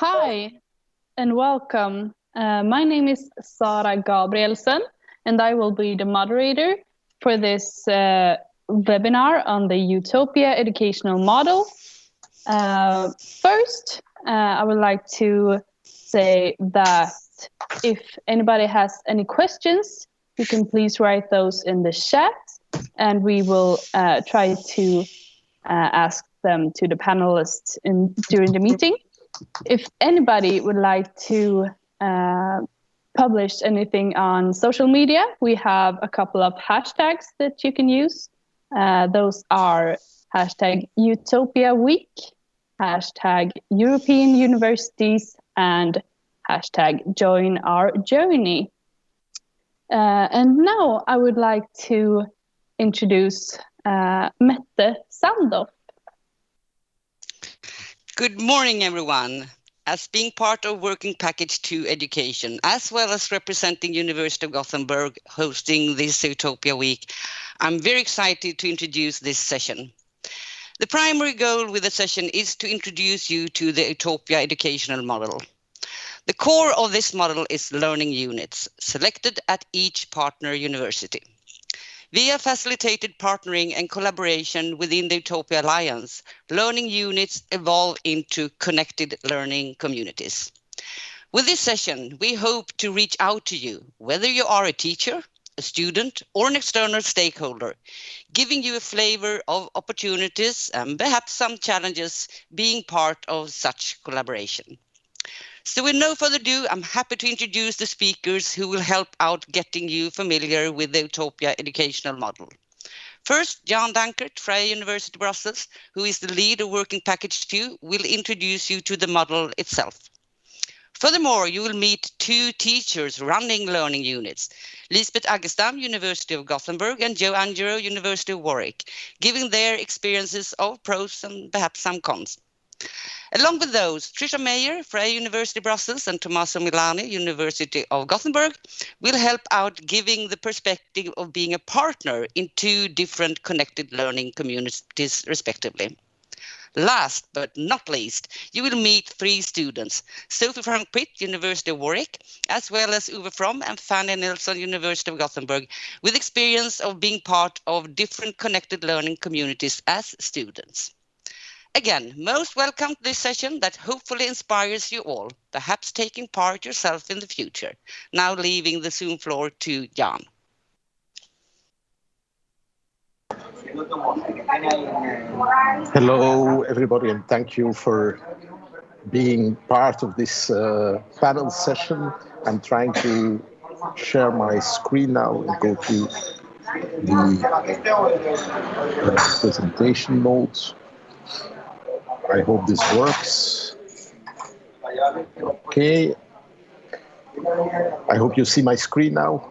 Hi and welcome. My name is Sara Gabrielsen and I will be the moderator for this webinar on the EUTOPIA Educational Model. First, I would like to say that if anybody has any questions, you can please write those in the chat and we will try to ask them to the panelists during the meeting. If anybody would like to publish anything on social media, we have a couple of hashtags that you can use. Those are hashtag EUTOPIA Week, hashtag European Universities, and hashtag Join Our Journey. And now I would like to introduce Mette Sandoff. Good morning, everyone. As being part of Working Package 2 Education, as well as representing University of Gothenburg hosting this EUTOPIA Week, I'm very excited to introduce this session. The primary goal with the session is to introduce you to the EUTOPIA Educational Model. The core of this model is learning units, selected at each partner university. Via facilitated partnering and collaboration within the EUTOPIA Alliance, learning units evolve into connected learning communities. With this session, we hope to reach out to you, whether you are a teacher, a student, or an external stakeholder, giving you a flavor of opportunities and perhaps some challenges being part of such collaboration. So with no further ado, I'm happy to introduce the speakers who will help out getting you familiar with the EUTOPIA Educational Model. First, Jan Danckaert, Freie University Brussels, who is the lead of Working Package 2, will introduce you to the model itself. Furthermore, you will meet two teachers running learning units, Lisbeth Aggestam, University of Gothenburg, and Jo Angouri, University of Warwick, giving their experiences of pros and perhaps some cons. Along with those, Trisha Meyer, Freie University Brussels, and Tommaso Milani, University of Gothenburg, will help out giving the perspective of being a partner in two different connected learning communities, respectively. Last but not least, you will meet three students, Sophie Frankpitt, University of Warwick, as well as Fromm and Fanny Nilsson, University of Gothenburg, with experience of being part of different connected learning communities as students. Again, most welcome to this session that hopefully inspires you all, perhaps taking part yourself in the future. Now leaving the Zoom floor to Jan. Hello, everybody, and thank you for being part of this panel session. I'm trying to share my screen now and go to the presentation mode. I hope this works. Okay. I hope you see my screen now.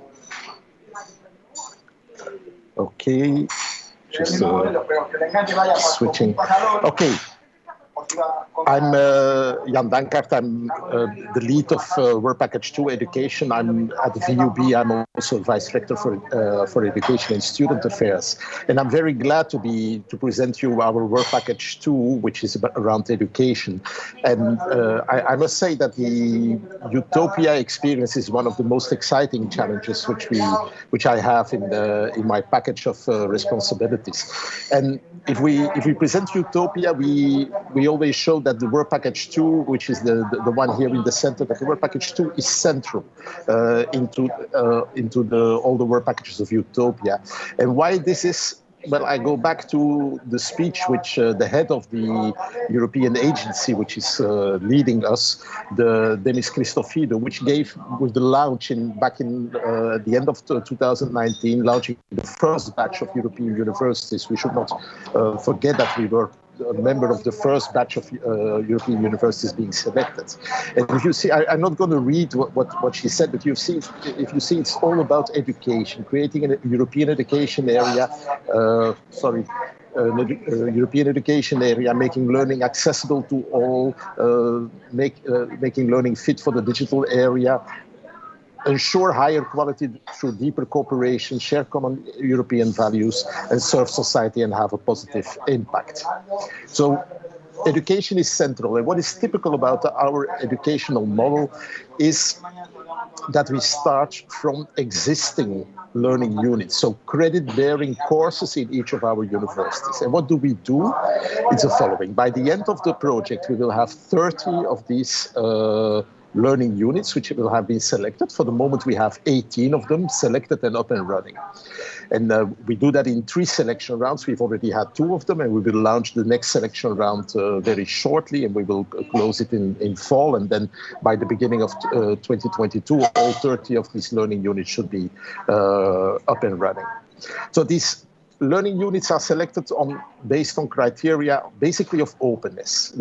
Okay. Just switching. Okay. I'm Jan Danckaert. I'm the lead of Work Package 2 Education. I'm at the VUB. I'm also Vice-rector for Education and Student Affairs. And I'm very glad to present you our Work Package 2, which is around education. And I must say that the EUTOPIA experience is one of the most exciting challenges which I have in my package of responsibilities. And if we present EUTOPIA, we always show that the Work Package 2, which is the one here in the center, that the Work Package 2 is central into all the work packages of EUTOPIA. And why this is, well, I go back to the speech which the head of the European agency, which is leading us, the Demis Christofido, which gave with the launch back in the end of 2019, launching the first batch of European universities. We should not forget that we were a member of the first batch of European universities being selected. And if you see, I'm not going to read what she said, but if you see, it's all about education, creating a European education area, European education area, making learning accessible to all, making learning fit for the digital area, ensure higher quality through deeper cooperation, share common European values, and serve society and have a positive impact. So education is central. And what is typical about our educational model is that we start from existing learning units, so credit-bearing courses in each of our universities. And what do? It's the following. By the end of the project, we will have 30 of these learning units, which will have been selected. For the moment, we have 18 of them selected and up and running. And we do that in 3 selection rounds. We've already had 2 of them, and we will launch the next selection round very shortly, and we will close it in fall. And then by the beginning of 2022, all 30 of these learning units should be up and running. So these learning units are selected based on criteria basically of openness,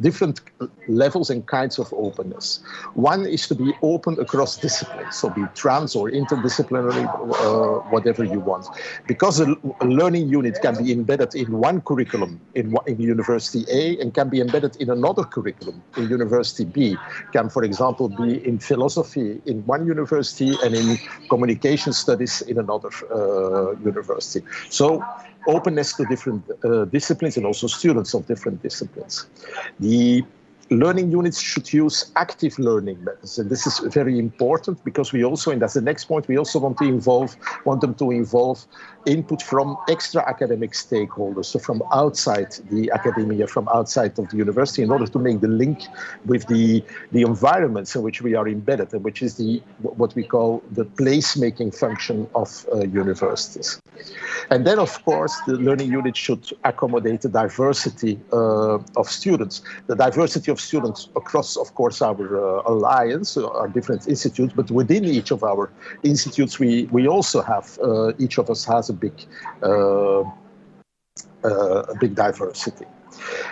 different levels and kinds of openness. One is to be open across disciplines, so be trans or interdisciplinary, whatever you want. Because a learning unit can be embedded in one curriculum in University A and can be embedded in another curriculum in University B, can, for example, be in philosophy in one university and in communication studies in another university. So openness to different disciplines and also students of different disciplines. The learning units should use active learning methods, and this is very important because we also, and that's the next point, we also want them to involve input from extra academic stakeholders, so from outside the academia, from outside of the university, in order to make the link with the environments in which we are embedded, and which is what we call the place-making function of universities. And then, of course, the learning unit should accommodate the diversity of students. The diversity of students across, of course, our alliance, our different institutes, but within each of our institutes, we also have, each of us has a big diversity.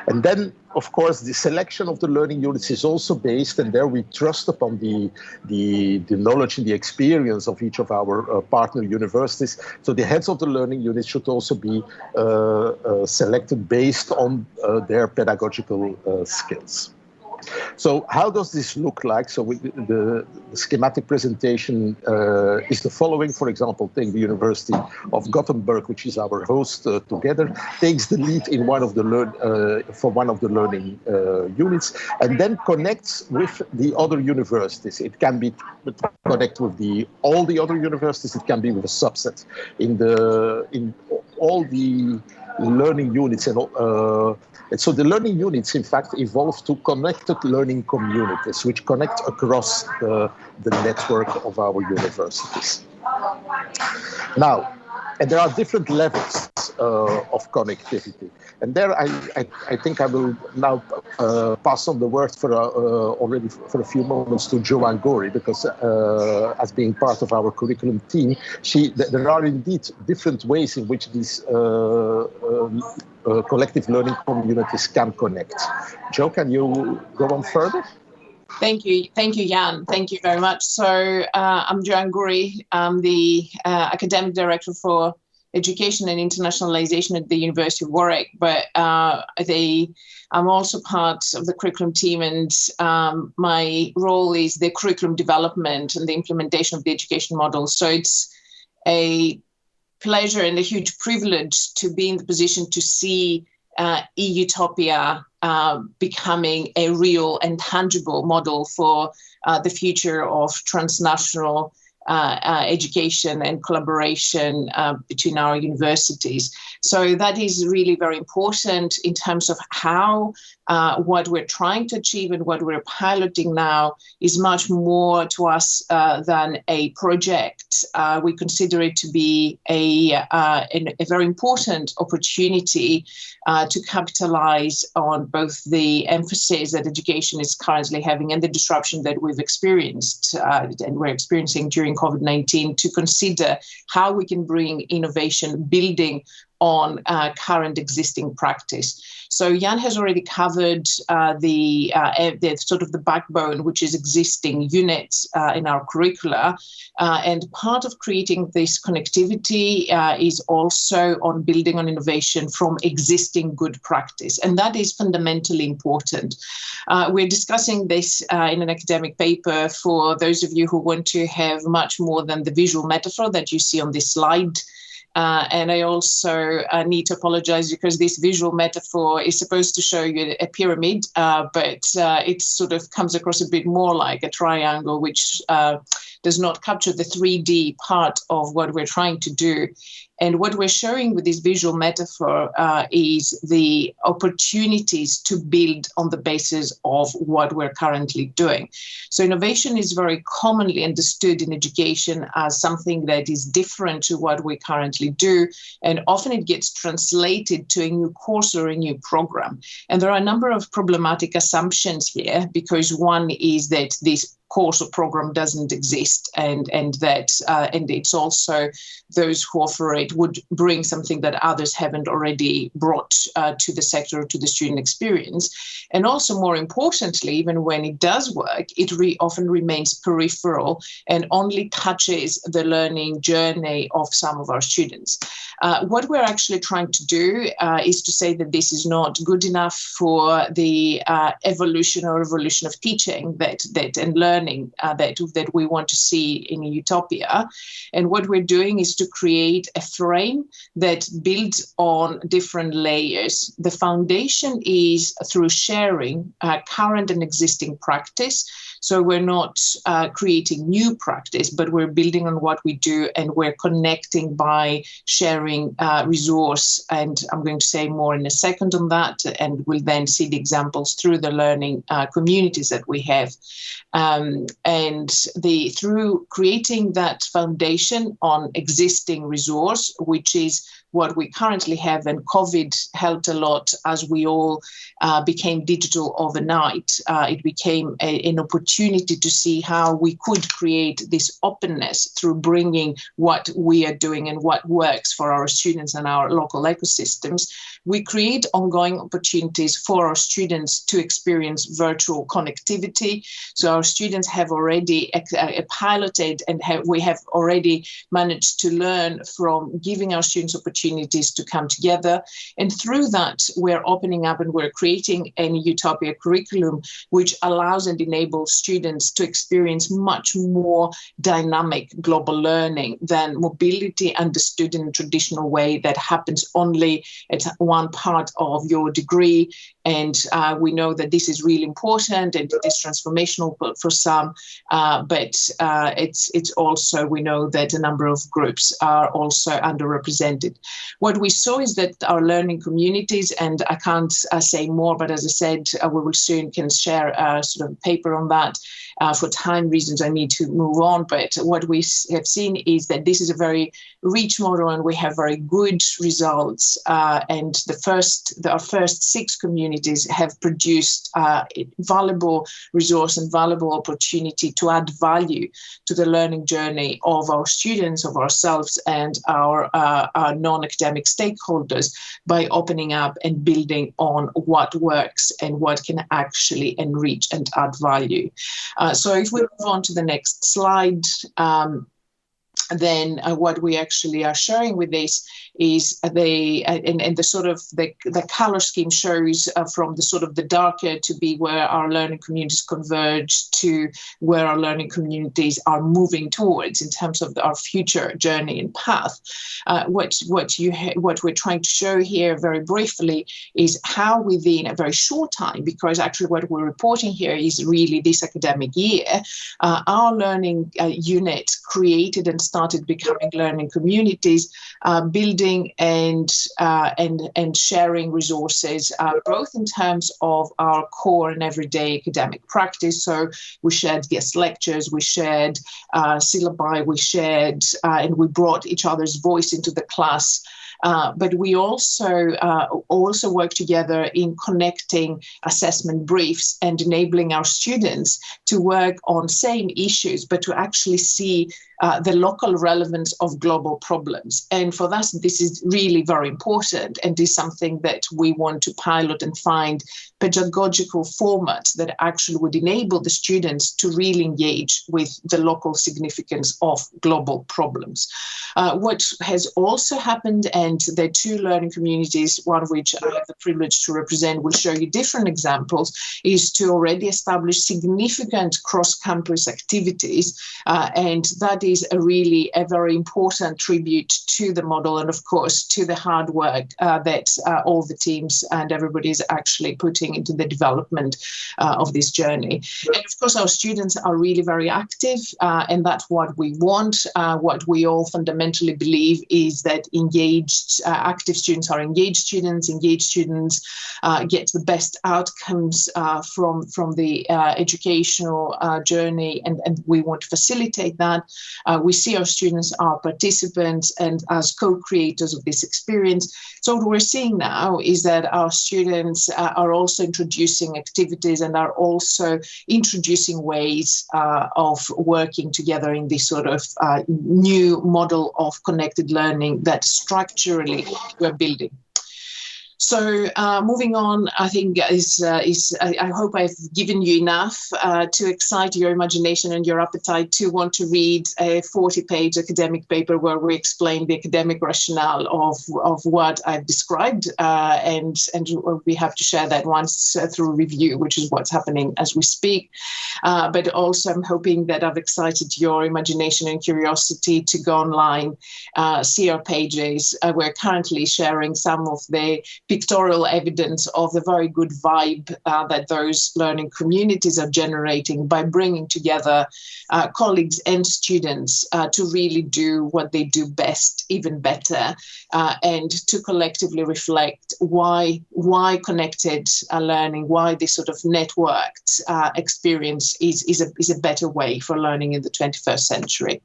And then, of course, the selection of the learning units is also based, and there we trust upon the knowledge and the experience of each of our partner universities. So the heads of the learning units should also be selected based on their pedagogical skills. So how does this look like? So the schematic presentation is the following. For example, take the University of Gothenburg, which is our host together, takes the lead in one of the learning units, and then connects with the other universities. It can be connect with all the other universities. It can be with a subset in all the learning units and so the learning units, in fact, evolve to connected learning communities, which connect across the network of our universities. Now, and there are different levels of connectivity. And there, I think I will now pass on the word already for a few moments to Jo Angouri, because as being part of our curriculum team, there are indeed different ways in which these collective learning communities can connect. Jo, can you go on further? Thank you, Jan. Thank you very much. So I'm Jo Angouri. I'm the academic director for education and internationalization at the University of Warwick, but I'm also part of the curriculum team, and my role is the curriculum development and the implementation of the education model. So it's a pleasure and a huge privilege to be in the position to see EUTOPIA becoming a real and tangible model for the future of transnational education and collaboration between our universities. So that is really very important in terms of how what we're trying to achieve and what we're piloting now is much more to us than a project. We consider it to be a very important opportunity to capitalize on both the emphasis that education is currently having and the disruption that we've experienced and we're experiencing during COVID-19, to consider how we can bring innovation building on current existing practice. So Jan has already covered the sort of the backbone, which is existing units in our curricula. And part of creating this connectivity is also on building on innovation from existing good practice. And that is fundamentally important. We're discussing this in an academic paper for those of you who want to have much more than the visual metaphor that you see on this slide. And I also need to apologize because this visual metaphor is supposed to show you a pyramid, but it sort of comes across a bit more like a triangle, which does not capture the 3D part of what we're trying to do. And what we're showing with this visual metaphor is the opportunities to build on the basis of what we're currently doing. So innovation is very commonly understood in education as something that is different to what we currently do. And often it gets translated to a new course or a new program. And there are a number of problematic assumptions here, because one is that this course or program doesn't exist, and it's also those who offer it would bring something that others haven't already brought to the sector or to the student experience. And also, more importantly, even when it does work, it often remains peripheral and only touches the learning journey of some of our students. What we're actually trying to do is to say that this is not good enough for the evolution or revolution of teaching and learning that we want to see in Utopia. And what we're doing is to create a frame that builds on different layers. The foundation is through sharing current and existing practice. So we're not creating new practice, but we're building on what we do, and we're connecting by sharing resource. And I'm going to say more in a second on that, and we'll then see the examples through the learning communities that we have. And through creating that foundation on existing resource, which is what we currently have, and COVID helped a lot as we all became digital overnight. It became an opportunity to see how we could create this openness through bringing what we are doing and what works for our students and our local ecosystems. We create ongoing opportunities for our students to experience virtual connectivity. So our students have already piloted, and we have already managed to learn from giving our students opportunities to come together. And through that, we're opening up and we're creating an Utopia curriculum, which allows and enables students to experience much more dynamic global learning than mobility understood in a traditional way that happens only at one part of your degree. And we know that this is really important and it is transformational for some, but it's also, we know that a number of groups are also underrepresented. What we saw is that our learning communities, and I can't say more, but as I said, we will soon can share sort of a paper on that. For time reasons, I need to move on, but what we have seen is that this is a very rich model and we have very good results. And our first 6 communities have produced valuable resource and valuable opportunity to add value to the learning journey of our students, of ourselves, and our non-academic stakeholders by opening up and building on what works and what can actually enrich and add value. So if we move on to the next slide, then what we actually are showing with this is the sort of the color scheme shows from the sort of the darker to be where our learning communities converge to where our learning communities are moving towards in terms of our future journey and path. What we're trying to show here very briefly is how within a very short time, because actually what we're reporting here is really this academic year, our learning unit created and started becoming learning communities, building and sharing resources, both in terms of our core and everyday academic practice. So we shared guest lectures, we shared syllabi, we shared and we brought each other's voice into the class. But we also work together in connecting assessment briefs and enabling our students to work on same issues, but to actually see the local relevance of global problems. And for us, this is really very important and is something that we want to pilot and find pedagogical formats that actually would enable the students to really engage with the local significance of global problems. What has also happened, and the 2 learning communities, one of which I have the privilege to represent, will show you different examples, is to already establish significant cross-campus activities, and that is really a very important tribute to the model and, of course, to the hard work that all the teams and everybody is actually putting into the development of this journey. And, of course, our students are really very active, and that's what we want. What we all fundamentally believe is that engaged, active students are engaged students. Engaged students get the best outcomes from the educational journey, and we want to facilitate that. We see our students are participants and as co-creators of this experience. So what we're seeing now is that our students are also introducing activities and are also introducing ways of working together in this sort of new model of connected learning that structurally we're building. So moving on, I think I hope I've given you enough to excite your imagination and your appetite to want to read a 40-page academic paper where we explain the academic rationale of what I've described, and we have to share that once through review, which is what's happening as we speak. But also I'm hoping that I've excited your imagination and curiosity to go online, see our pages. We're currently sharing some of the pictorial evidence of the very good vibe that those learning communities are generating by bringing together colleagues and students to really do what they do best, even better, and to collectively reflect why connected learning, why this sort of networked experience is a better way for learning in the 21st century.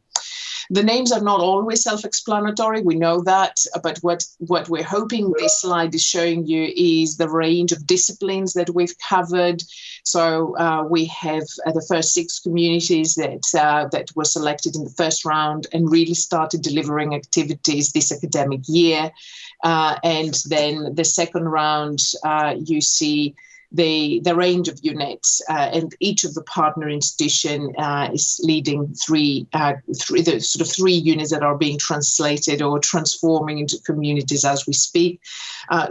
The names are not always self-explanatory, we know that, but what we're hoping this slide is showing you is the range of disciplines that we've covered. So we have the first 6 communities that were selected in the first round and really started delivering activities this academic year. And then the second round, you see the range of units, and each of the partner institution is leading the sort of 3 units that are being translated or transforming into communities as we speak.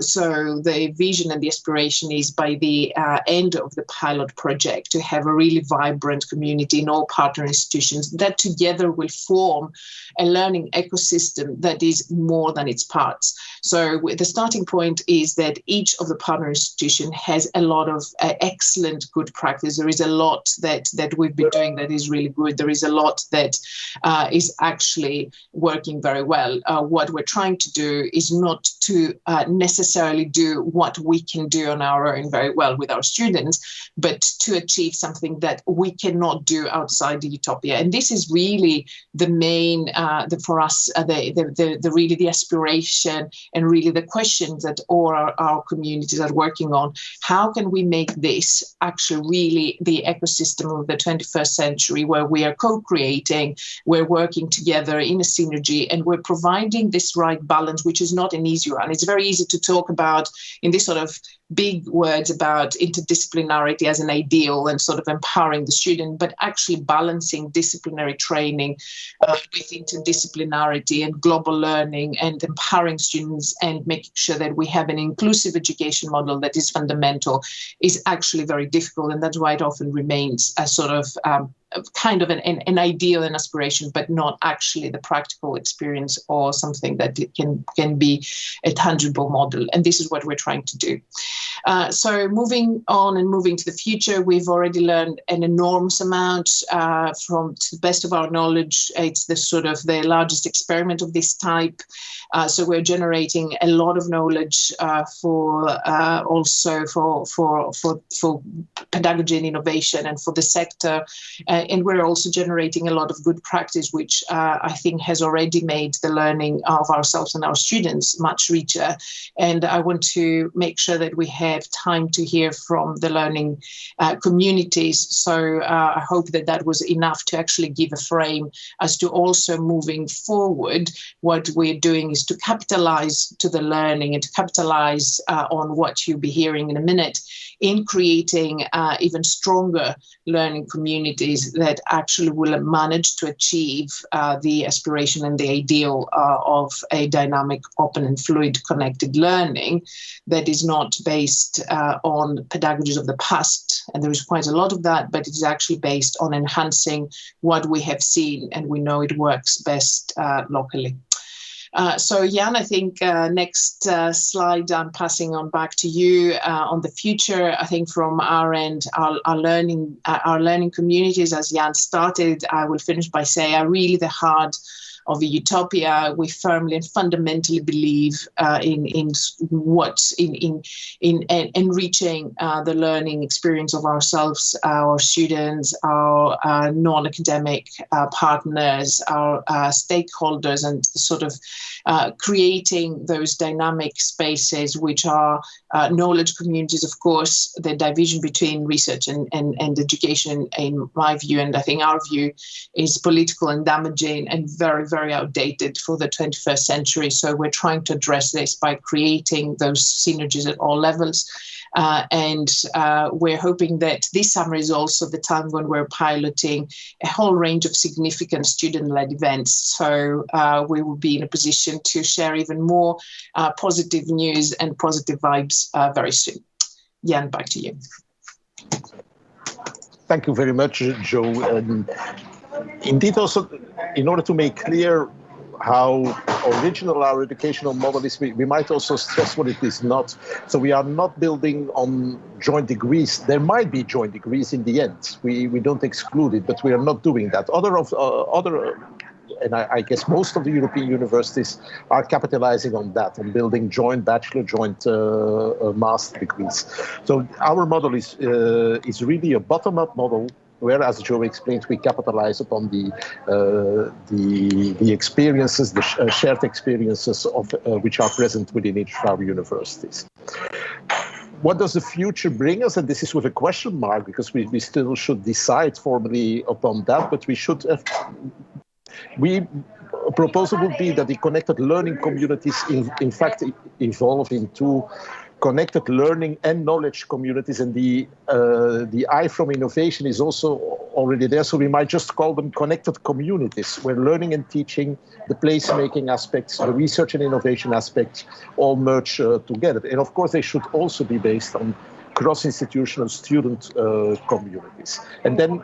So the vision and the aspiration is by the end of the pilot project to have a really vibrant community in all partner institutions that together will form a learning ecosystem that is more than its parts. So the starting point is that each of the partner institution has a lot of excellent good practice. There is a lot that we've been doing that is really good. There is a lot that is actually working very well. What we're trying to do is not to necessarily do what we can do on our own very well with our students, but to achieve something that we cannot do outside the Utopia. And this is really the main, for us, really the aspiration and really the questions that all our communities are working on. How can we make this actually really the ecosystem of the 21st century where we are co-creating, we're working together in a synergy, and we're providing this right balance, which is not an easy one. It's very easy to talk about in this sort of big words about interdisciplinarity as an ideal and sort of empowering the student, but actually balancing disciplinary training with interdisciplinarity and global learning and empowering students and making sure that we have an inclusive education model that is fundamental is actually very difficult. And that's why it often remains a sort of kind of an ideal and aspiration, but not actually the practical experience or something that can be a tangible model. And this is what we're trying to do. So moving on and moving to the future, we've already learned an enormous amount from, to the best of our knowledge, it's the sort of the largest experiment of this type. So we're generating a lot of knowledge for pedagogy and innovation and for the sector. And we're also generating a lot of good practice, which I think has already made the learning of ourselves and our students much richer. And I want to make sure that we have time to hear from the learning communities. So I hope that was enough to actually give a frame as to also moving forward. What we're doing is to capitalize to the learning and to capitalize on what you'll be hearing in a minute in creating even stronger learning communities that actually will manage to achieve the aspiration and the ideal of a dynamic, open and fluid connected learning that is not based on pedagogies of the past and there is quite a lot of that, but it is actually based on enhancing what we have seen, and we know it works best locally. So Jan, I think next slide, I'm passing on back to you on the future. I think from our end, our learning communities, as Jan started, I will finish by saying, are really the heart of the Utopia. We firmly and fundamentally believe in enriching the learning experience of ourselves, our students, our non-academic partners, our stakeholders, and sort of creating those dynamic spaces which are knowledge communities. Of course, the division between research and education, in my view, and I think our view, is political and damaging and very, very outdated for the 21st century. So we're trying to address this by creating those synergies at all levels. And we're hoping that this summer is also the time when we're piloting a whole range of significant student-led events. So we will be in a position to share even more positive news and positive vibes very soon. Jan, back to you. Thank you very much, Jo. Indeed, also, in order to make clear how original our educational model is, we might also stress what it is not. So we are not building on joint degrees. There might be joint degrees in the end. We don't exclude it, but we are not doing that. And I guess most of the European universities are capitalizing on that, on building joint bachelor, joint master degrees. So our model is really a bottom-up model, where, as Jo explained, we capitalize upon the experiences, the shared experiences of which are present within each of our universities. What does the future bring us? And this is with a question mark, because we still should decide formally upon that, but we should have. A proposal would be that the connected learning communities in fact evolve into connected learning and knowledge communities, and the I from innovation is also already there. So we might just call them connected communities, where learning and teaching, the placemaking aspects, the research and innovation aspects all merge together. And of course, they should also be based on cross-institutional student communities. And then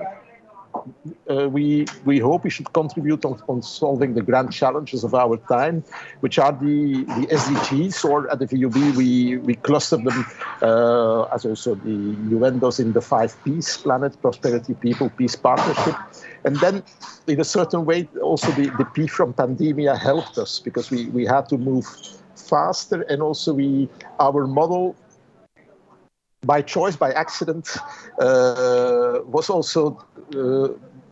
we hope we should contribute on solving the grand challenges of our time, which are the SDGs, or at the VUB we cluster them as also the UN does in the 5 Ps: planet, prosperity, people, peace, partnership. And then in a certain way also the P from pandemia helped us, because we had to move faster, and also our model, by choice, by accident, was also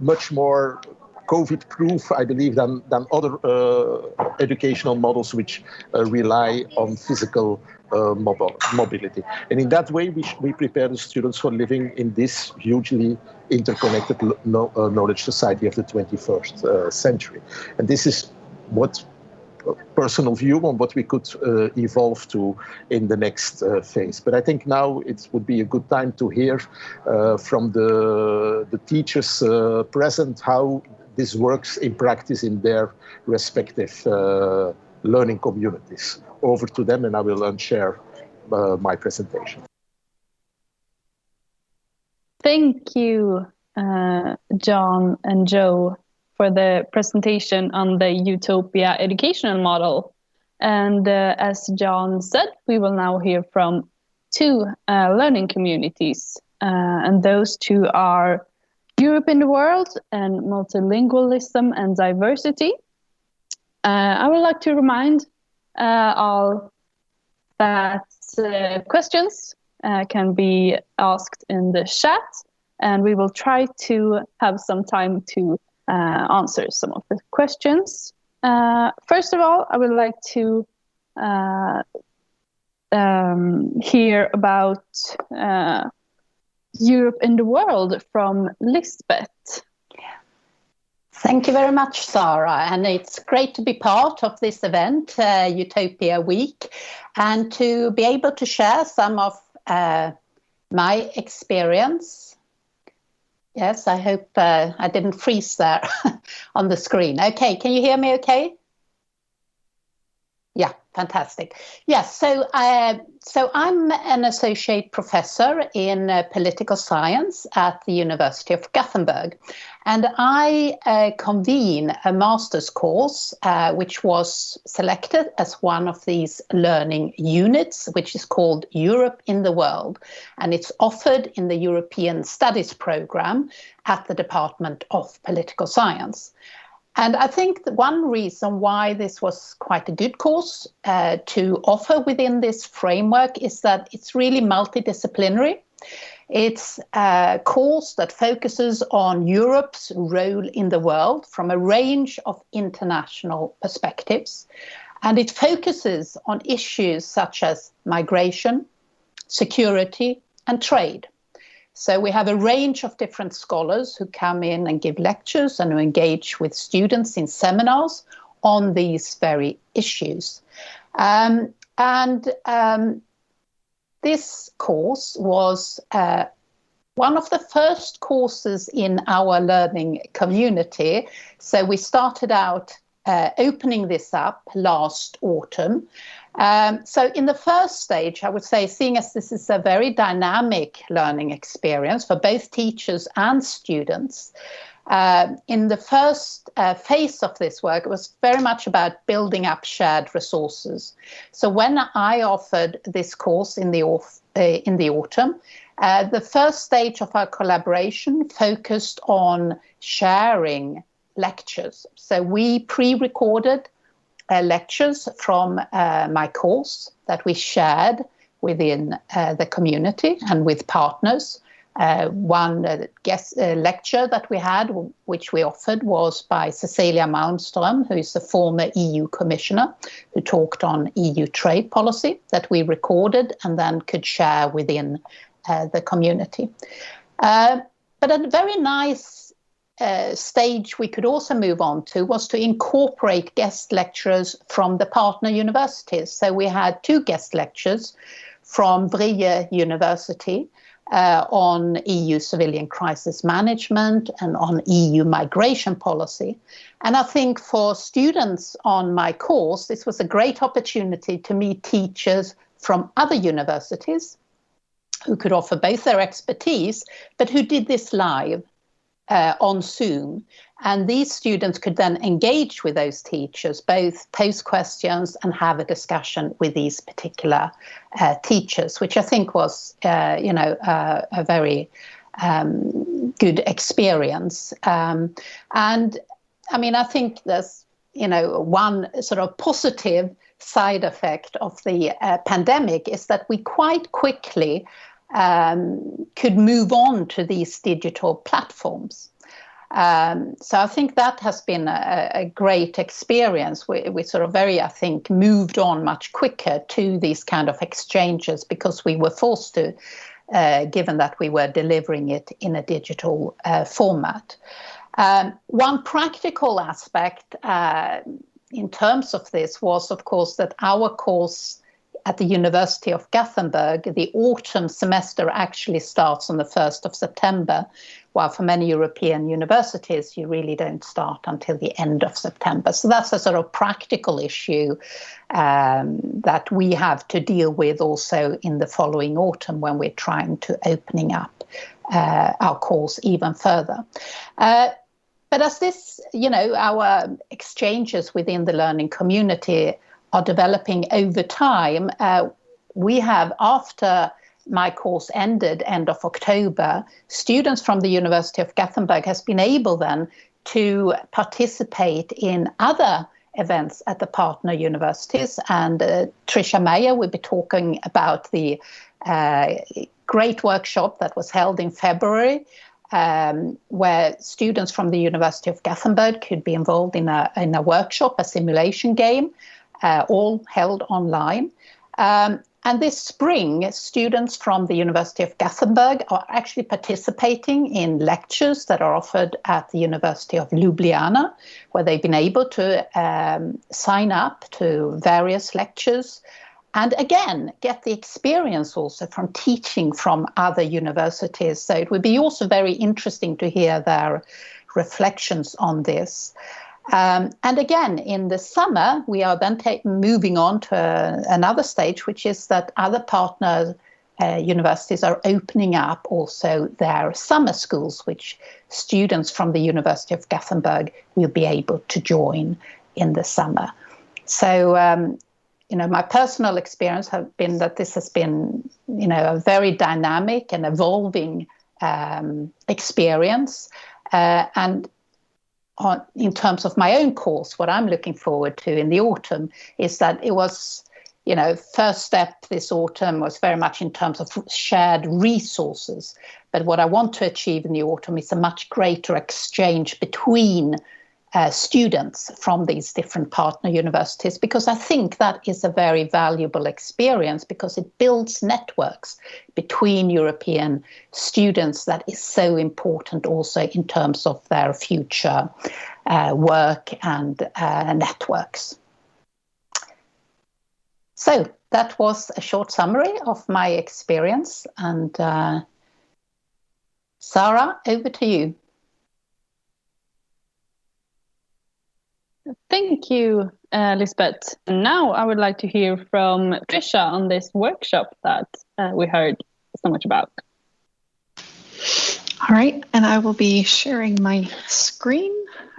much more COVID-proof, I believe, than other educational models which rely on physical mobility. And in that way, we prepare the students for living in this hugely interconnected knowledge society of the 21st century. And this is what personal view on what we could evolve to in the next phase. But I think now it would be a good time to hear from the teachers present how this works in practice in their respective learning communities. Over to them, and I will unshare my presentation. Thank you, John and Jo, for the presentation on the Utopia Educational Model. And as John said, we will now hear from 2 learning communities. And those 2 are Europe in the World and Multilingualism and Diversity. I would like to remind all that questions can be asked in the chat, and we will try to have some time to answer some of the questions. First of all, I would like to hear about Europe in the World from Lisbeth. Thank you very much, Sara, and it's great to be part of this event, Utopia Week, and to be able to share some of my experience. Yes, I hope I didn't freeze there on the screen. Okay, can you hear me okay? Yeah, fantastic. Yes, so I'm an associate professor in political science at the University of Gothenburg, and I convene a master's course which was selected as one of these learning units, which is called Europe in the World, and it's offered in the European Studies program at the Department of Political Science. And I think one reason why this was quite a good course to offer within this framework is that it's really multidisciplinary. It's a course that focuses on Europe's role in the world from a range of international perspectives. And it focuses on issues such as migration, security, and trade. So we have a range of different scholars who come in and give lectures and who engage with students in seminars on these very issues. This course was one of the first courses in our learning community. So we started out opening this up last autumn. So in the first stage, I would say, seeing as this is a very dynamic learning experience for both teachers and students, in the first phase of this work, it was very much about building up shared resources. So when I offered this course in the autumn, the first stage of our collaboration focused on sharing lectures. So we pre-recorded lectures from my course that we shared within the community and with partners. One guest lecture that we had, which we offered, was by Cecilia Malmström, who is the former EU commissioner, who talked on EU trade policy, that we recorded and then could share within the community. But a very nice stage we could also move on to was to incorporate guest lecturers from the partner universities. So we had 2 guest lectures from Vrije University on EU civilian crisis management and on EU migration policy. And I think for students on my course, this was a great opportunity to meet teachers from other universities who could offer both their expertise, but who did this live on Zoom. And these students could then engage with those teachers, both pose questions and have a discussion with these particular teachers, which I think was, a very good experience. And I mean, I think there's, one sort of positive side effect of the pandemic is that we quite quickly could move on to these digital platforms. So I think that has been a great experience. We sort of I think, moved on much quicker to these kind of exchanges because we were forced to, given that we were delivering it in a digital format. One practical aspect in terms of this was, of course, that our course at the University of Gothenburg, the autumn semester actually starts on the 1st of September, while for many European universities, you really don't start until the end of September. So that's a sort of practical issue that we have to deal with also in the following autumn when we're trying to opening up our course even further. But as this, our exchanges within the learning community are developing over time, we have, after my course ended end of October, students from the University of Gothenburg has been able then to participate in other events at the partner universities. And Trisha Meyer will be talking about the great workshop that was held in February, where students from the University of Gothenburg could be involved in a workshop, a simulation game, all held online. And this spring, students from the University of Gothenburg are actually participating in lectures that are offered at the University of Ljubljana, where they've been able to sign up to various lectures and again get the experience also from teaching from other universities. So it would be also very interesting to hear their reflections on this. And again, in the summer, we are then moving on to another stage, which is that other partner universities are opening up also their summer schools, which students from the University of Gothenburg will be able to join in the summer. So, my personal experience has been that this has been, a very dynamic and evolving experience. And in terms of my own course, what I'm looking forward to in the autumn is that it was, first step this autumn was very much in terms of shared resources. But what I want to achieve in the autumn is a much greater exchange between students from these different partner universities, because I think that is a very valuable experience, because it builds networks between European students that is so important also in terms of their future work and networks. So that was a short summary of my experience, and Sara, over to you. Thank you, Lisbeth. Now I would like to hear from Trisha on this workshop that we heard so much about. All right, and I will be sharing my screen.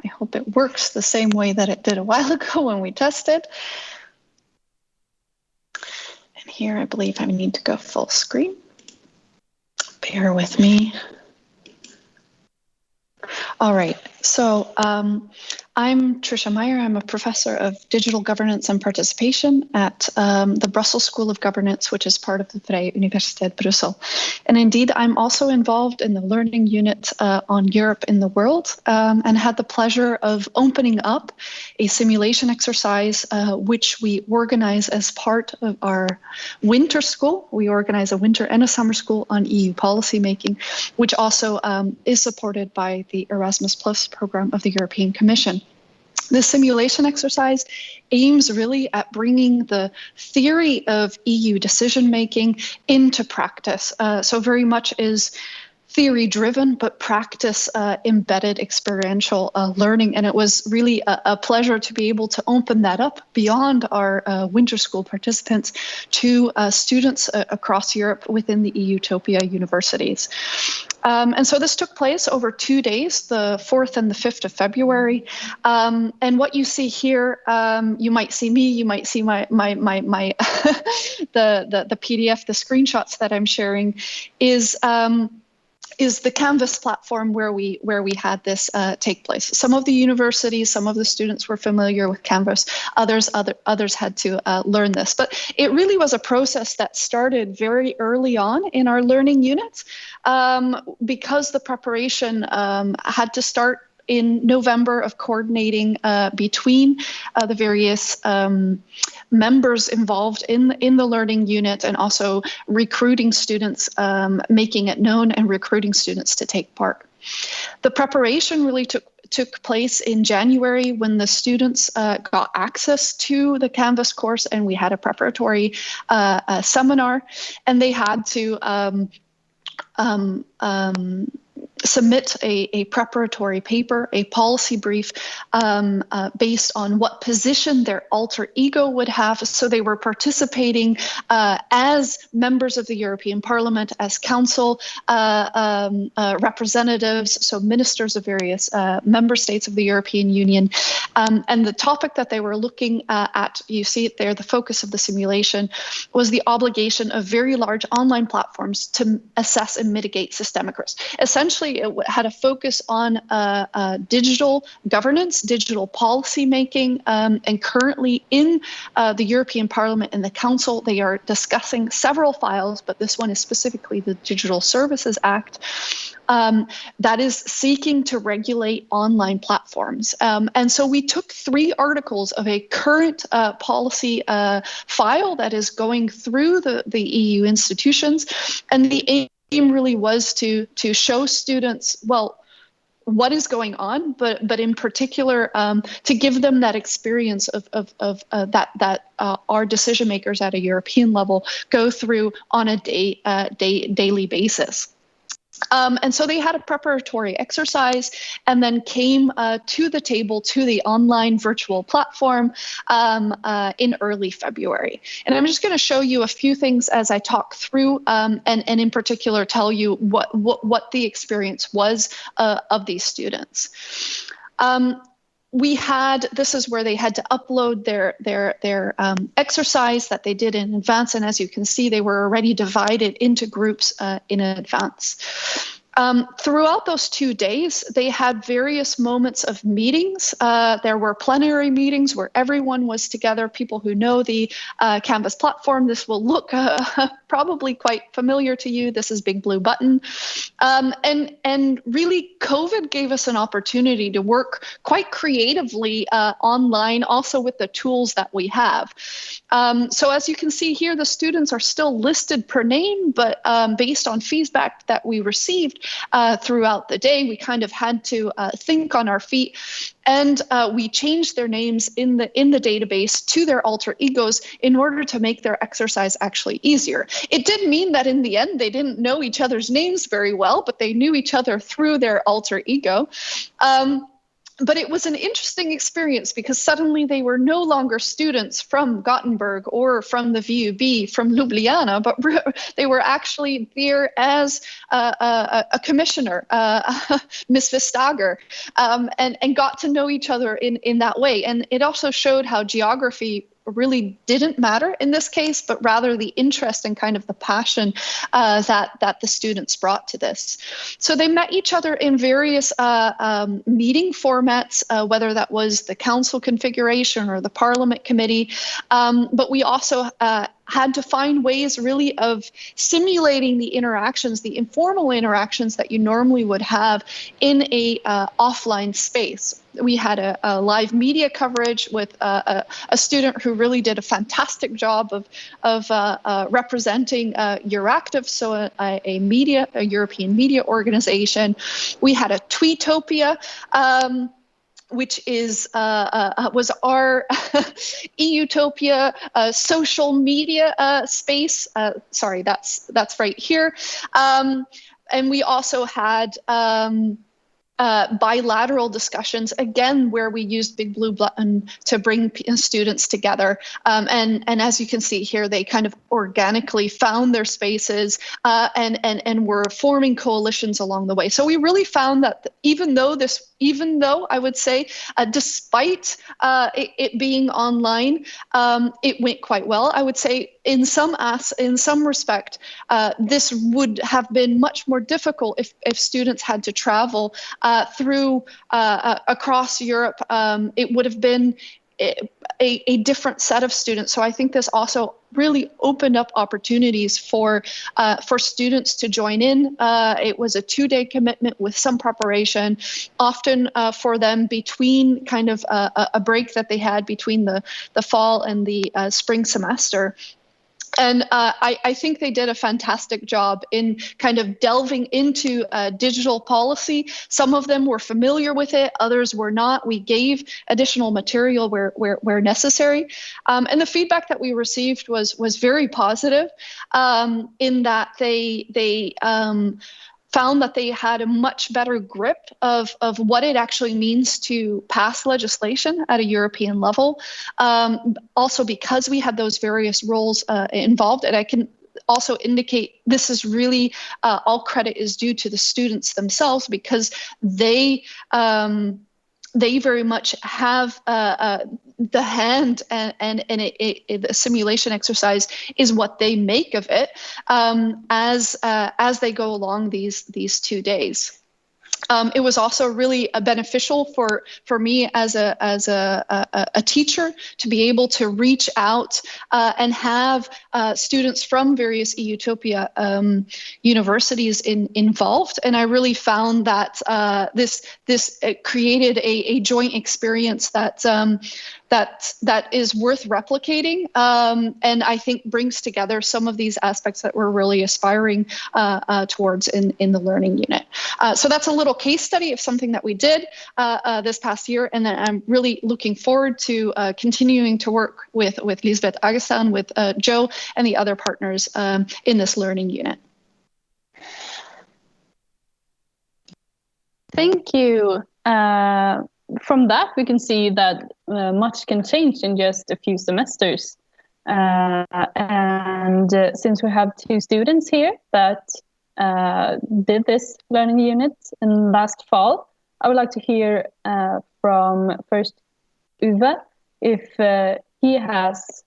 I hope it works the same way that it did a while ago when we tested. And here I believe I need to go full screen. Bear with me. All right, so I'm Trisha Meyer. I'm a professor of digital governance and participation at the Brussels School of Governance, which is part of the Vrije Universiteit Brussel. And indeed, I'm also involved in the learning unit on Europe in the world, and had the pleasure of opening up a simulation exercise, which we organize as part of our winter school. We organize a winter and a summer school on EU policymaking, which also is supported by the Erasmus Plus program of the European Commission. This simulation exercise aims really at bringing the theory of EU decision-making into practice. So very much is theory-driven, but practice-embedded experiential learning. And it was really a pleasure to be able to open that up beyond our winter school participants to students across Europe within the EUTOPIA universities. And so this took place over 2 days, the 4th and the 5th of February. And what you see here, you might see me, you might see my the PDF, the screenshots that I'm sharing is the Canvas platform where we had this take place. Some of the universities, some of the students were familiar with Canvas, others had to learn this. But it really was a process that started very early on in our learning units, because the preparation had to start in November of coordinating between the various members involved in the learning unit, and also recruiting students, making it known and recruiting students to take part. The preparation really took place in January when the students got access to the Canvas course, and we had a preparatory seminar, and they had to submit a preparatory paper, a policy brief, based on what position their alter ego would have. So they were participating as members of the European Parliament, as council representatives, so ministers of various member states of the European Union. And the topic that they were looking at, you see it there, the focus of the simulation, was the obligation of very large online platforms to assess and mitigate systemic risk. Essentially, it had a focus on digital governance, digital policy making, and currently in the European Parliament and the Council, they are discussing several files, but this one is specifically the Digital Services Act, that is seeking to regulate online platforms. And so we took 3 articles of a current policy file that is going through the EU institutions, and the aim really was to show students, well, what is going on, but in particular to give them that experience of that our decision makers at a European level go through on a daily basis. And so they had a preparatory exercise and then came to the table, to the online virtual platform in early February. And I'm just going to show you a few things as I talk through and in particular tell you what the experience was of these students. This is where they had to upload their exercise that they did in advance. And as you can see, they were already divided into groups in advance. Throughout those 2 days, they had various moments of meetings. There were plenary meetings where everyone was together, people who know the Canvas platform. This will look probably quite familiar to you. This is Big Blue Button. And really, COVID gave us an opportunity to work quite creatively online, also with the tools that we have. So as you can see here, the students are still listed per name, but based on feedback that we received throughout the day, we kind of had to think on our feet, and we changed their names in the database to their alter egos in order to make their exercise actually easier. It did mean that in the end, they didn't know each other's names very well, but they knew each other through their alter ego. But it was an interesting experience because suddenly they were no longer students from Gothenburg or from the VUB, from Ljubljana, but they were actually there as a commissioner, Miss Vestager, and got to know each other in that way. And it also showed how geography really didn't matter in this case, but rather the interest and kind of the passion that the students brought to this. So they met each other in various meeting formats, whether that was the council configuration or the parliament committee, but we also had to find ways really of simulating the interactions, the informal interactions that you normally would have in a offline space. We had a live media coverage with a student who really did a fantastic job of representing Euractiv, so a European media organization. We had a Tweetopia, which was our EUTOPia social media space. Sorry, that's right here. And we also had bilateral discussions, again, where we used Big Blue Button to bring students together. And as you can see here, they kind of organically found their spaces and were forming coalitions along the way. So we really found that even though I would say, despite it being online, it went quite well. I would say in some respect, this would have been much more difficult if students had to travel through across Europe. It would have been a different set of students. So I think this also really opened up opportunities for students to join in. It was a 2-day commitment with some preparation, often for them between kind of a break that they had between the fall and the spring semester. And I think they did a fantastic job in kind of delving into digital policy. Some of them were familiar with it, others were not. We gave additional material where necessary. And the feedback that we received was very positive in that they found that they had a much better grip of what it actually means to pass legislation at a European level. Also, because we had those various roles involved, and I can also indicate this is really all credit is due to the students themselves, because they very much have the hand, and the simulation exercise is what they make of it as they go along these 2 days. It was also really beneficial for me as a teacher to be able to reach out and have students from various EUTOPia universities involved, and I really found that this created a joint experience that is worth replicating, and I think brings together some of these aspects that we're really aspiring towards in the learning unit. So that's a little case study of something that we did this past year, and then I'm really looking forward to continuing to work with Lisbeth, Aggestam, with Joe, and the other partners in this learning unit. Thank you. From that, we can see that much can change in just a few semesters. And since we have 2 students here that did this learning unit in last fall, I would like to hear from first Uwe if he has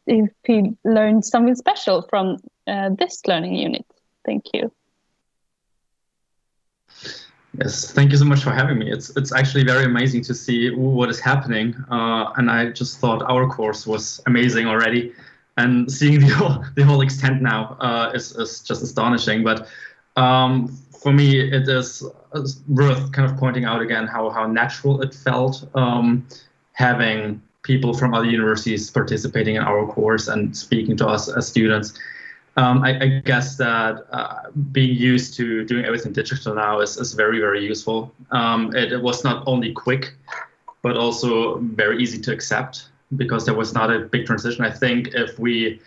if he learned something special from this learning unit. Thank you. Yes, thank you so much for having me. It's actually very amazing to see what is happening, and I just thought our course was amazing already, and seeing the whole extent now is just astonishing. But for me, it is worth kind of pointing out again how natural it felt having people from other universities participating in our course and speaking to us as students. I guess that being used to doing everything digital now is very, very useful. It was not only quick, but also very easy to accept because there was not a big transition. I think if we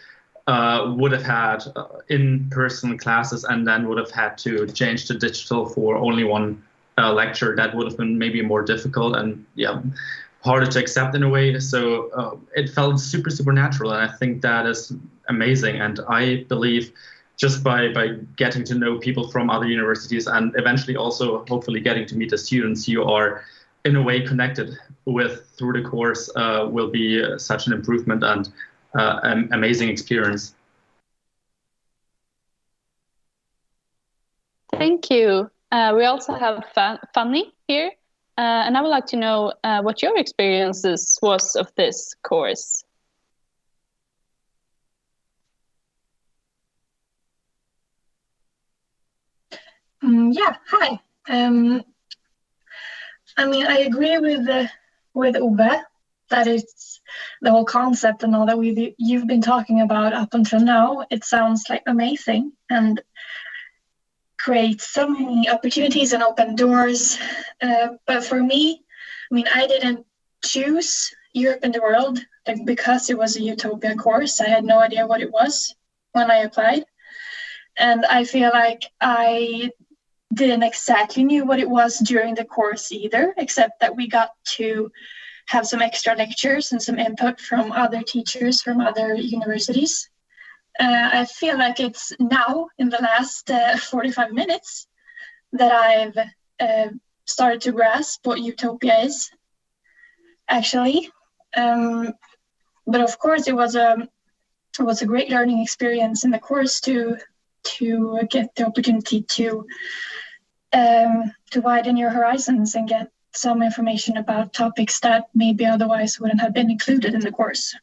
would have had in-person classes and then would have had to change to digital for only one lecture, that would have been maybe more difficult and harder to accept in a way. So it felt super, super natural. And I think that is amazing. And I believe just by getting to know people from other universities and eventually also hopefully getting to meet the students you are in a way connected with through the course will be such an improvement and an amazing experience. Thank you. We also have Fanny here. And I would like to know what your experiences was of this course. Hi. I mean, I agree with Uwe that it's the whole concept and all that you've been talking about up until now. It sounds like amazing and creates so many opportunities and open doors. But for me, I mean, I didn't choose Europe and the World because it was a Utopia course. I had no idea what it was when I applied. And I feel like I didn't exactly knew what it was during the course either, except that we got to have some extra lectures and some input from other teachers from other universities. I feel like it's now in the last 45 minutes that I've started to grasp what Utopia is, actually. But of course, it was a great learning experience in the course to get the opportunity to widen your horizons and get some information about topics that maybe otherwise wouldn't have been included in the course.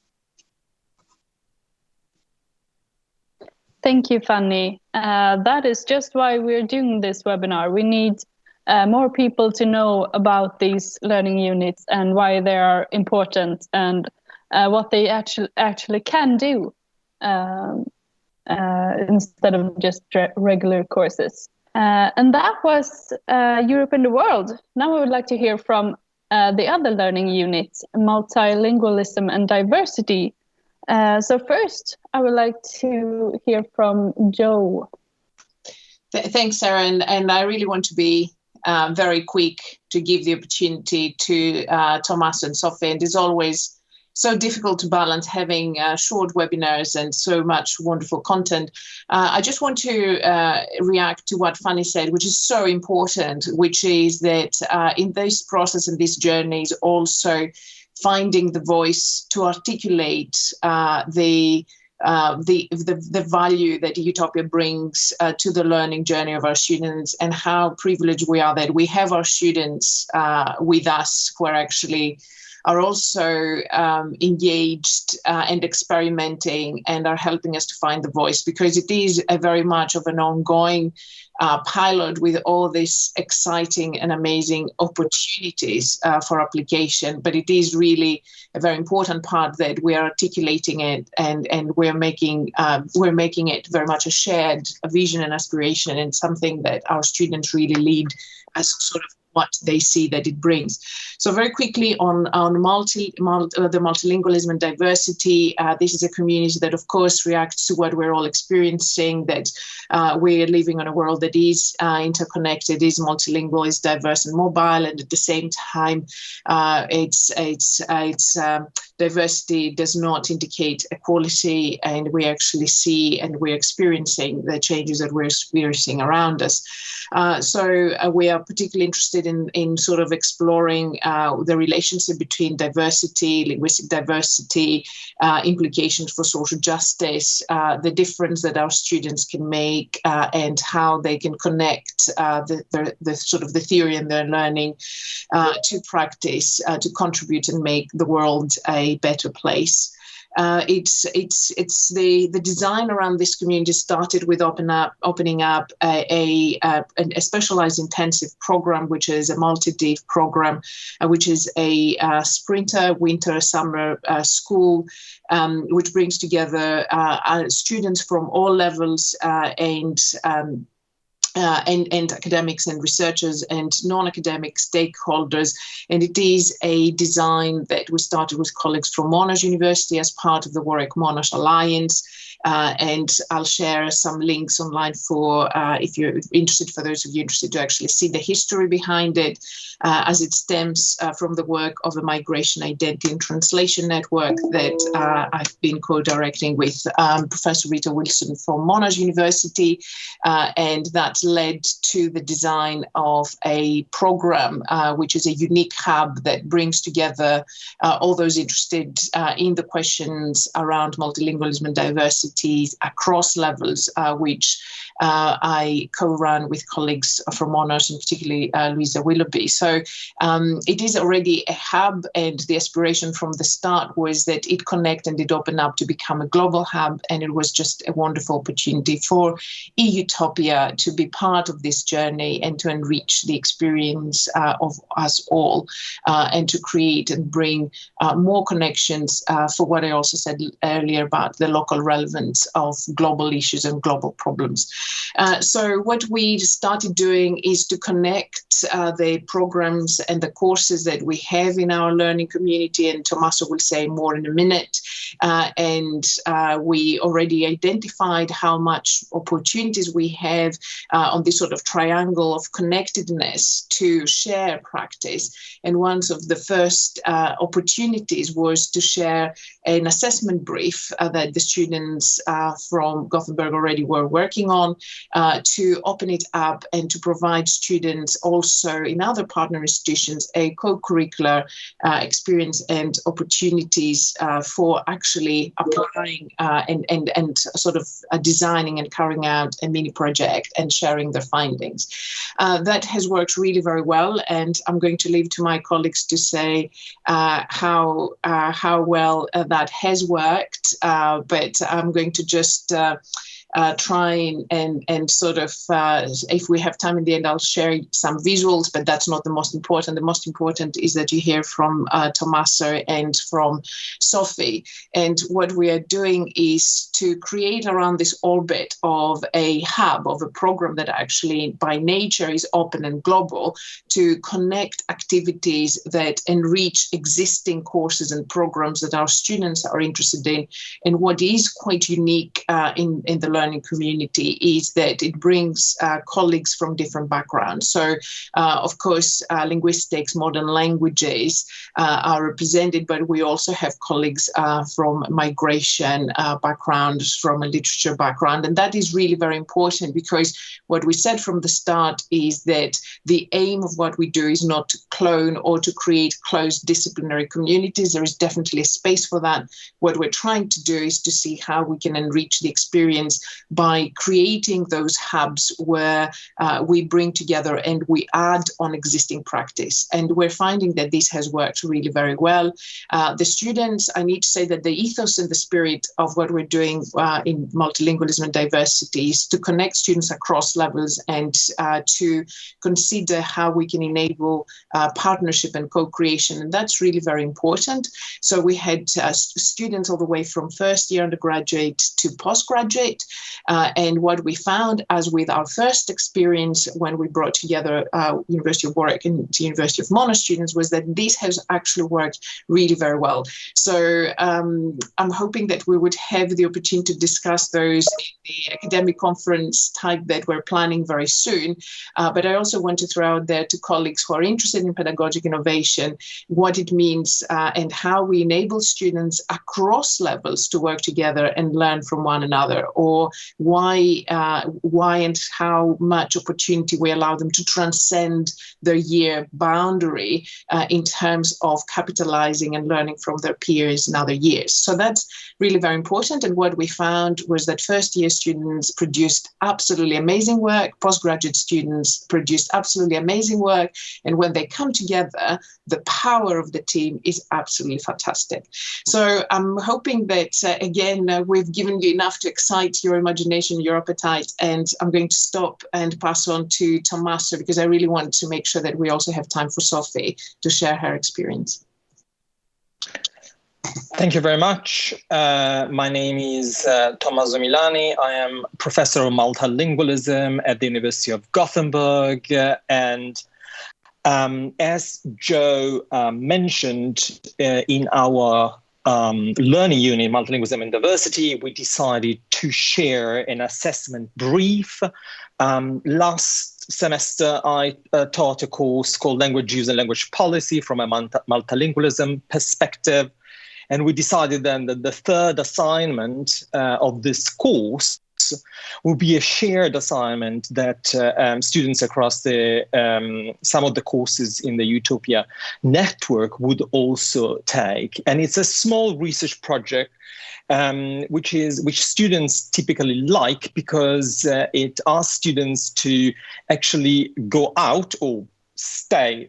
Thank you, Fanny. That is just why we're doing this webinar. We need more people to know about these learning units and why they are important and what they actually can do instead of just regular courses. And that was Europe and the World. Now I would like to hear from the other learning units, multilingualism and diversity. So first, I would like to hear from Joe. Thanks, Sarah. And I really want to be very quick to give the opportunity to Tommaso and Sophie. And it's always so difficult to balance having short webinars and so much wonderful content. I just want to react to what Fanny said, which is so important, which is that in this process and this journey is also finding the voice to articulate the value that Utopia brings to the learning journey of our students, and how privileged we are that we have our students with us who are also engaged and experimenting and are helping us to find the voice, because it is a very much of an ongoing pilot with all these exciting and amazing opportunities for application. But it is really a very important part that we are articulating it and we're making it very much a shared vision and aspiration, and something that our students really lead as sort of what they see that it brings. So very quickly on the multilingualism and diversity, this is a community that of course reacts to what we're all experiencing, that we're living in a world that is interconnected, is multilingual, is diverse and mobile, and at the same time diversity does not indicate equality, and we actually see and we're experiencing the changes that we're experiencing around us. So we are particularly interested in sort of exploring the relationship between diversity, linguistic diversity, implications for social justice, the difference that our students can make, and how they can connect the sort of the theory and their learning to practice, to contribute and make the world a better place. It's the design around this community started with opening up a specialized intensive program, which is a multi-day program, which is a sprinter, winter, summer school, which brings together students from all levels and academics and researchers and non-academic stakeholders. And it is a design that we started with colleagues from Monash University as part of the Warwick Monash Alliance. And I'll share some links online for if you're interested, for those of you interested to actually see the history behind it, as it stems from the work of a migration identity and translation network that I've been co-directing with Professor Rita Wilson from Monash University, and that led to the design of a program which is a unique hub that brings together all those interested in the questions around multilingualism and diversity across levels, which I co-run with colleagues from Monash, and particularly Louisa Willoughby. So it is already a hub, and the aspiration from the start was that it connect and it open up to become a global hub, and it was just a wonderful opportunity for EUTOPIA to be part of this journey and to enrich the experience of us all, and to create and bring more connections for what I also said earlier about the local relevance of global issues and global problems. So what we started doing is to connect the programs and the courses that we have in our learning community, and Tommaso will say more in a minute. And we already identified how much opportunities we have on this sort of triangle of connectedness to share practice. And one of the first opportunities was to share an assessment brief that the students from Gothenburg already were working on, to open it up and to provide students also in other partner institutions a co-curricular experience and opportunities for actually applying and sort of designing and carrying out a mini project and sharing their findings. That has worked really very well, and I'm going to leave to my colleagues to say how well that has worked, but I'm going to just try and sort of, if we have time in the end, I'll share some visuals, but that's not the most important. The most important is that you hear from Tommaso and from Sophie. And what we are doing is to create around this orbit of a hub, of a program that actually by nature is open and global, to connect activities that enrich existing courses and programs that our students are interested in. And what is quite unique in the learning community is that it brings colleagues from different backgrounds. So, of course, linguistics, modern languages are represented, but we also have colleagues from migration backgrounds, from a literature background. And that is really very important, because what we said from the start is that the aim of what we do is not to clone or to create closed disciplinary communities. There is definitely a space for that. What we're trying to do is to see how we can enrich the experience by creating those hubs where we bring together and we add on existing practice. And we're finding that this has worked really very well. The students, I need to say that the ethos and the spirit of what we're doing in multilingualism and diversity is to connect students across levels and to consider how we can enable partnership and co-creation. And that's really very important. So we had students all the way from first year undergraduate to postgraduate, And what we found, as with our first experience when we brought together University of Warwick and the University of Monash students, was that this has actually worked really very well. So I'm hoping that we would have the opportunity to discuss those in the academic conference type that we're planning very soon. But I also want to throw out there to colleagues who are interested in pedagogic innovation, what it means and how we enable students across levels to work together and learn from one another, or why and how much opportunity we allow them to transcend their year boundary in terms of capitalizing and learning from their peers in other years. So that's really very important. And what we found was that first year students produced absolutely amazing work, postgraduate students produced absolutely amazing work, and when they come together, the power of the team is absolutely fantastic. So I'm hoping that, again, we've given you enough to excite your imagination, your appetite, and I'm going to stop and pass on to Tommaso, because I really want to make sure that we also have time for Sophie to share her experience. Thank you very much. My name is Tommaso Milani. I am Professor of Multilingualism at the University of Gothenburg. And as Joe mentioned, in our learning unit, Multilingualism and Diversity, we decided to share an assessment brief. Last semester, I taught a course called Language Use and Language Policy from a multilingualism perspective. And we decided then that the third assignment of this course will be a shared assignment that students across the some of the courses in the Utopia network would also take. And it's a small research project which students typically like, because it asks students to actually go out or stay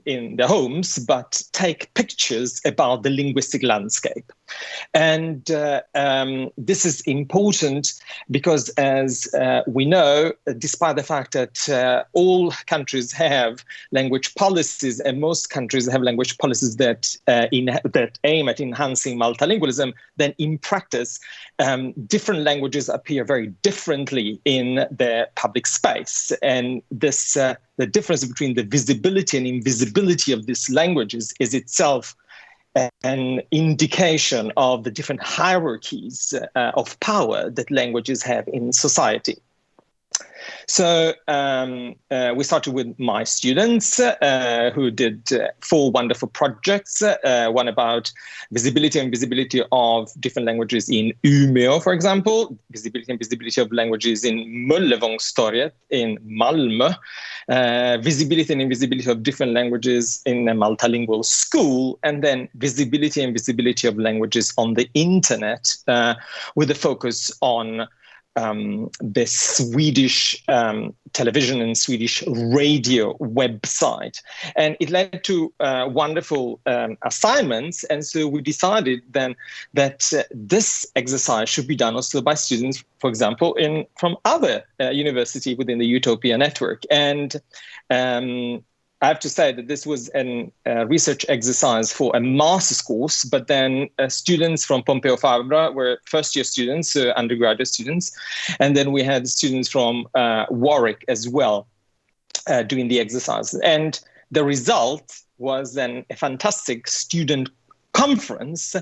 in their homes, but take pictures about the linguistic landscape. And this is important because, as we know, despite the fact that all countries have language policies, and most countries have language policies that aim at enhancing multilingualism, then in practice, different languages appear very differently in the public space. And this the difference between the visibility and invisibility of these languages is itself an indication of the different hierarchies of power that languages have in society. So we started with my students who did 4 wonderful projects, one about visibility and visibility of different languages in Umeå, for example, visibility and visibility of languages in Möllevångstorget in Malmö, visibility and invisibility of different languages in a multilingual school, and then visibility and visibility of languages on the internet with a focus on the Swedish television and Swedish radio website. And it led to wonderful assignments. And so we decided then that this exercise should be done also by students, for example, from other universities within the Utopia network. And I have to say that this was a research exercise for a master's course, but then students from Pompeu Fabra were first-year students, undergraduate students, and then we had students from Warwick as well doing the exercise. And the result was then a fantastic student conference,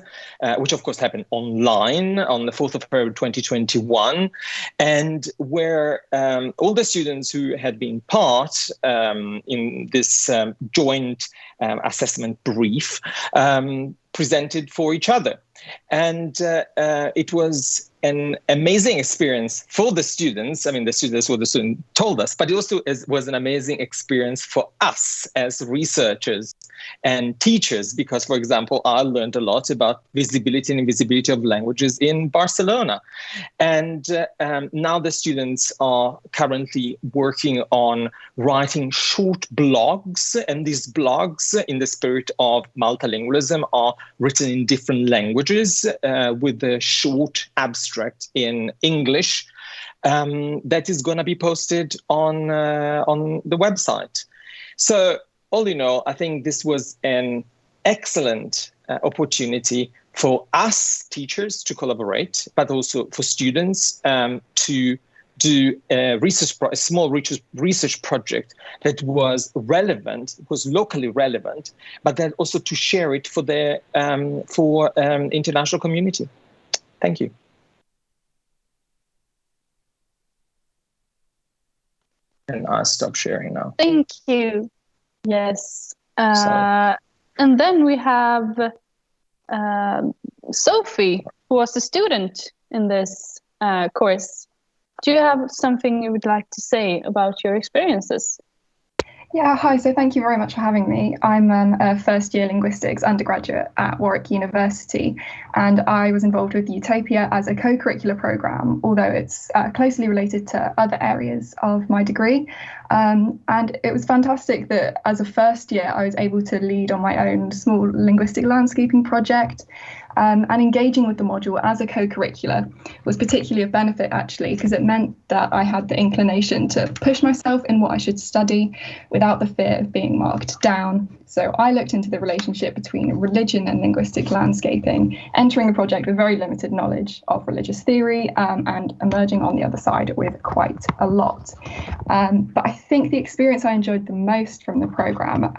which of course happened online on the 4th of February 2021, and where all the students who had been part in this joint assessment brief presented for each other. And it was an amazing experience for the students. I mean, the students what the student told us, but it also was an amazing experience for us as researchers and teachers, because, for example, I learned a lot about visibility and invisibility of languages in Barcelona. And now the students are currently working on writing short blogs, and these blogs, in the spirit of multilingualism, are written in different languages with a short abstract in English that is going to be posted on the website. So all in all, I think this was an excellent opportunity for us teachers to collaborate, but also for students to do a small research project that was relevant, was locally relevant, but then also to share it for the international community. Thank you. And I'll stop sharing now. Thank you. Yes. And then we have Sophie, who was a student in this course. Do you have something you would like to say about your experiences? Yeah, hi. So thank you very much for having me. I'm a first-year linguistics undergraduate at Warwick University, and I was involved with Utopia as a co-curricular programme, although it's closely related to other areas of my degree. And it was fantastic that as a first year, I was able to lead on my own small linguistic landscaping project. And engaging with the module as a co-curricular was particularly of benefit, actually, because it meant that I had the inclination to push myself in what I should study without the fear of being marked down. So I looked into the relationship between religion and linguistic landscaping, entering the project with very limited knowledge of religious theory and emerging on the other side with quite a lot. But I think the experience I enjoyed the most from the programme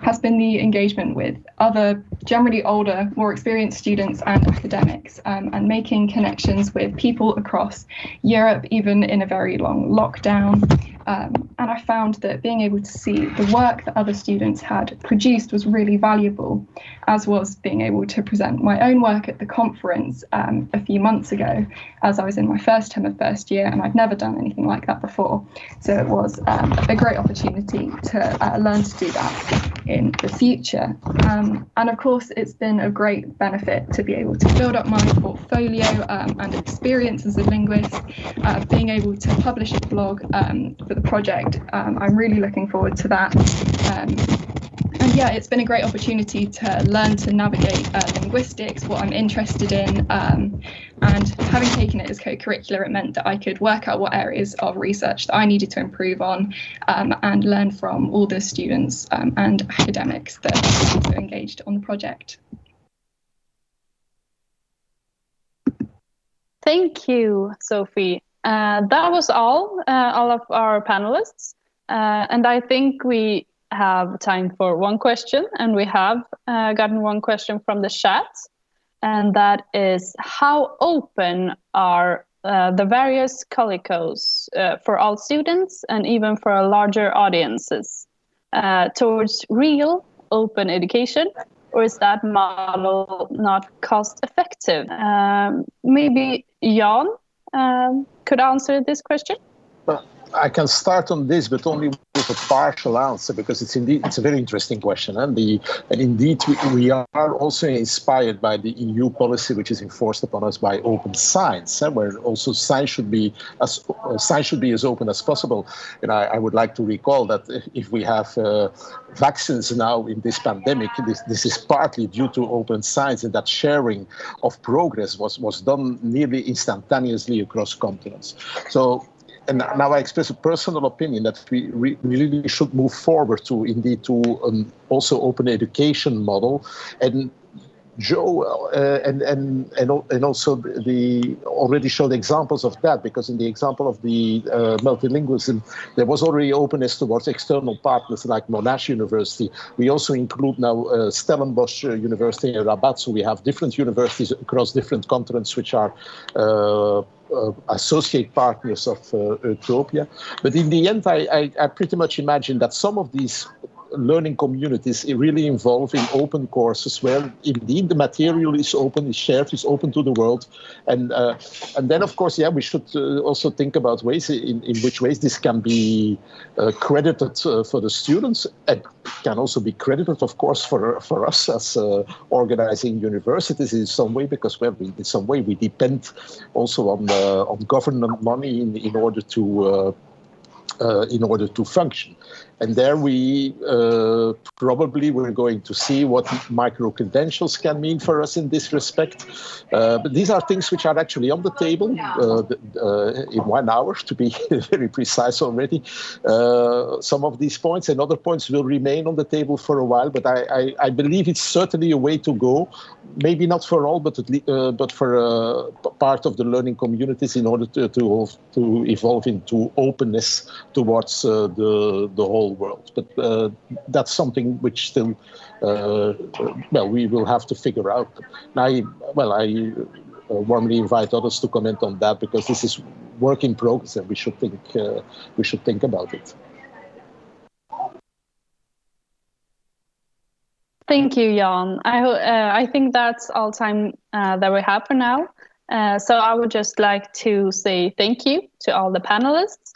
has been the engagement with other, generally older, more experienced students and academics, and making connections with people across Europe, even in a very long lockdown. And I found that being able to see the work that other students had produced was really valuable, as was being able to present my own work at the conference a few months ago, as I was in my first term of first year, and I'd never done anything like that before. So it was a great opportunity to learn to do that in the future. And of course, it's been a great benefit to be able to build up my portfolio and experience as a linguist, being able to publish a blog for the project. I'm really looking forward to that. And yeah, it's been a great opportunity to learn to navigate linguistics, what I'm interested in, and having taken it as co-curricular, it meant that I could work out what areas of research that I needed to improve on, and learn from all the students and academics that are also engaged on the project. Thank you, Sophie. That was all of our panelists, and I think we have time for one question, and we have gotten one question from the chat, and that is, how open are the various colloquies for all students and even for larger audiences towards real open education, or is that model not cost effective? Maybe Jan could answer this question. Well, I can start on this, but only with a partial answer, because it's a very interesting question, and indeed we are also inspired by the EU policy, which is enforced upon us by open science, where also science should be as open as possible. And I would like to recall that if we have vaccines now in this pandemic, this is partly due to open science, and that sharing of progress was done nearly instantaneously across continents. So. And now I express a personal opinion that we really should move forward to an also open education model. And Joe and also the already showed examples of that, because in the example of the multilingualism, there was already openness towards external partners like Monash University. We also include now Stellenbosch University in Rabat, so we have different universities across different continents which are associate partners of Utopia. But in the end, I pretty much imagine that some of these learning communities really involve in open courses where indeed the material is open, is shared, is open to the world. And then, of course, we should also think about ways in which ways this can be credited for the students, and can also be credited, of course, for us as organizing universities in some way, because in some way we depend also on government money in order to in order to function. And there we probably we're going to see what micro-credentials can mean for us in this respect. But these are things which are actually on the table in 1 hour, to be very precise already. Some of these points and other points will remain on the table for a while, but I believe it's certainly a way to go. Maybe not for all, but for part of the learning communities in order to evolve into openness towards the whole world. But that's something which still, we will have to figure out. I warmly invite others to comment on that, because this is work in progress, and we should think about it. Thank you, Jan. I think that's all time that we have for now. So I would just like to say thank you to all the panelists,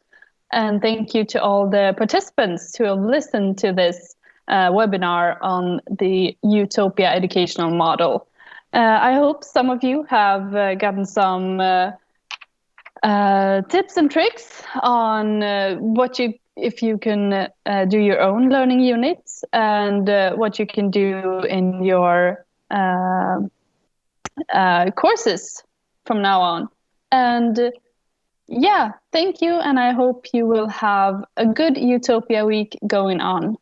and thank you to all the participants who have listened to this webinar on the EUTOPIA Educational Model. I hope some of you have gotten some tips and tricks on if you can do your own learning units, and what you can do in your courses from now on. And yeah, thank you, and I hope you will have a good EUTOPIA week going on.